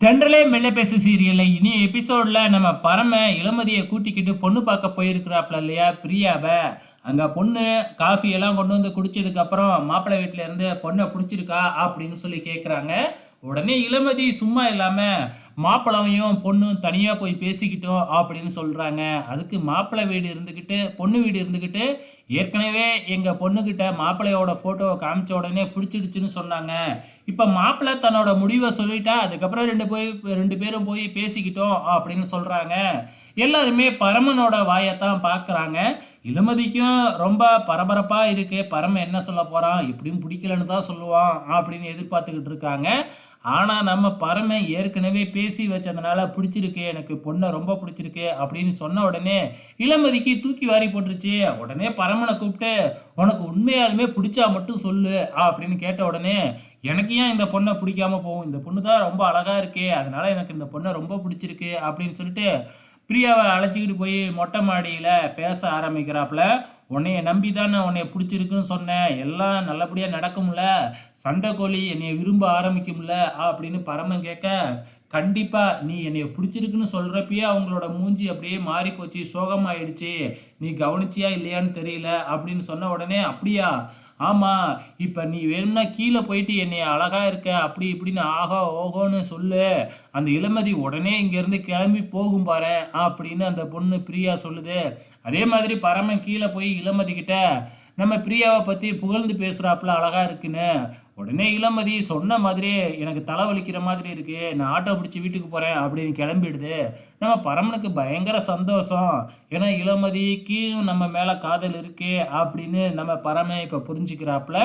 தென்றலே மெல்ல பேசு சீரியல்ல இனி எபிசோட்ல நம்ம பரம இளமதியை கூட்டிக்கிட்டு பொண்ணு பார்க்க போயிருக்கிறாப்ல இல்லையா பிரியாவ. அங்க பொண்ணு காஃபி எல்லாம் கொண்டு வந்து குடிச்சதுக்கு அப்புறம் மாப்பிள்ளை வீட்டுல இருந்து பொண்ணை பிடிச்சிருக்கா அப்படின்னு சொல்லி கேட்குறாங்க. உடனே இளமதி சும்மா இல்லாம மாப்பிள்ளையும் பொண்ணும் தனியா போய் பேசிக்கிட்டோம் அப்படின்னு சொல்றாங்க. அதுக்கு மாப்பிள்ளை வீடு இருந்துக்கிட்டு பொண்ணு வீடு இருந்துக்கிட்டு ஏற்கனவே எங்க பொண்ணுகிட்ட மாப்பிள்ளையோட போட்டோவை காமிச்ச உடனே பிடிச்சிடுச்சுன்னு சொன்னாங்க. இப்ப மாப்பிள்ளை தன்னோட முடிவை சொல்லிட்டா அதுக்கப்புறம் ரெண்டு பேரும் போய் பேசிக்கிட்டோம் அப்படின்னு சொல்றாங்க. எல்லாருமே பரமனோட வாயைத்தான் பார்க்குறாங்க. இளமதிக்கும் ரொம்ப பரபரப்பா இருக்கு. பரம என்ன சொல்ல போறான், இப்படியும் பிடிக்கலன்னு தான் சொல்லுவான் அப்படின்னு எதிர்பார்த்துக்கிட்டு இருக்காங்க. ஆனா நம்ம பரம ஏற்கனவே பேசி வச்சதுனால பிடிச்சிருக்கு, எனக்கு பொண்ணை ரொம்ப பிடிச்சிருக்கு அப்படின்னு சொன்ன உடனே இளமதிக்கு தூக்கி வாரி போட்டுருச்சு. உடனே பரமனை கூப்பிட்டு உனக்கு உண்மையாலுமே பிடிச்சா மட்டும் சொல்லு அப்படின்னு கேட்ட உடனே எனக்கு ஏன் இந்த பொண்ணை பிடிக்காம போகும், இந்த பொண்ணு தான் ரொம்ப அழகா இருக்கே, அதனால எனக்கு இந்த பொண்ணை ரொம்ப பிடிச்சிருக்கு அப்படின்னு சொல்லிட்டு பிரியாவை அழைச்சிக்கிட்டு போய் மொட்டை மாடியில் பேச ஆரம்பிக்கிறாப்புல. உன்னைய நம்பி தான் நான் உன்னைய பிடிச்சிருக்குன்னு சொன்னேன், எல்லாம் நல்லபடியாக நடக்கும்ல, சண்டை கோழி என்னைய விரும்ப ஆரம்பிக்கும்ல அப்படின்னு பரமன் கேட்க, கண்டிப்பாக நீ என்னைய பிடிச்சிருக்குன்னு சொல்கிறப்பயே அவங்களோட மூஞ்சி அப்படியே மாறி போச்சு, சோகமாயிடுச்சு, நீ கவனிச்சியா இல்லையான்னு தெரியல அப்படின்னு சொன்ன உடனே அப்படியா, ஆமாம், இப்போ நீ வேணும்னா கீழே போயிட்டு என்னைய அழகா இருக்க அப்படி இப்படின்னு ஆஹா ஓஹோன்னு சொல்லு, அந்த இளமதி உடனே இங்கேருந்து கிளம்பி போகும் பாரு அப்படின்னு அந்த பொண்ணு பிரியா சொல்லுது. அதே மாதிரி பரமன் கீழே போய் இளமதி கிட்ட நம்ம பிரியாவை பற்றி புகழ்ந்து பேசுகிறாப்புல அழகா இருக்குன்னு. உடனே இளமதி சொன்ன மாதிரியே எனக்கு தலை வலிக்கிற மாதிரி இருக்கு, நான் ஆட்டோ பிடிச்சி வீட்டுக்கு போகிறேன் அப்படின்னு கிளம்பிடுது. நம்ம பரமனுக்கு பயங்கர சந்தோஷம். ஏன்னா இளமதிக்கு நம்ம மேலே காதல் இருக்கு அப்படின்னு நம்ம பரம இப்போ புரிஞ்சுக்கிறாப்புல.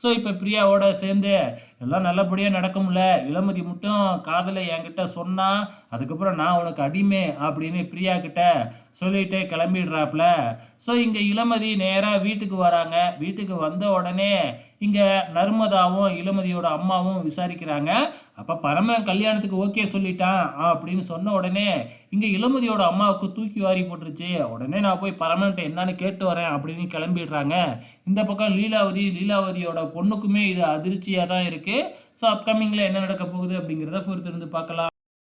ஸோ இப்போ பிரியாவோட சேர்ந்து எல்லாம் நல்லபடியாக நடக்கும்ல, இளமதி மட்டும் காதலை என்கிட்ட சொன்னா அதுக்கப்புறம் நான் உனக்கு அடிமை அப்படின்னு பிரியா கிட்ட சொல்லிட்டு கிளம்பிடுறாப்புல. ஸோ இங்கே இளமதி நேராக வீட்டுக்கு வராங்க. வீட்டுக்கு வந்த உடனே இங்கே நர்மதாவும் இளமதியோட அம்மாவும் விசாரிக்கிறாங்க. அப்போ பரம கல்யாணத்துக்கு ஓகே சொல்லிட்டான் அப்படின்னு சொன்ன உடனே இங்கே இளமதியோட அம்மாவுக்கு தூக்கி வாரி போட்டுருச்சு. உடனே நான் போய் பரமன்ட்ட என்னன்னு கேட்டு வரேன் அப்படின்னு கிளம்பிடுறாங்க. இந்த பக்கம் லீலாவதியோட பொண்ணுக்குமே இது அதிர்ச்சியாக தான் இருக்குது. ஸோ அப்கமிங்கில் என்ன நடக்க போகுது அப்படிங்கிறத பொறுத்திருந்து பார்க்கலாம்.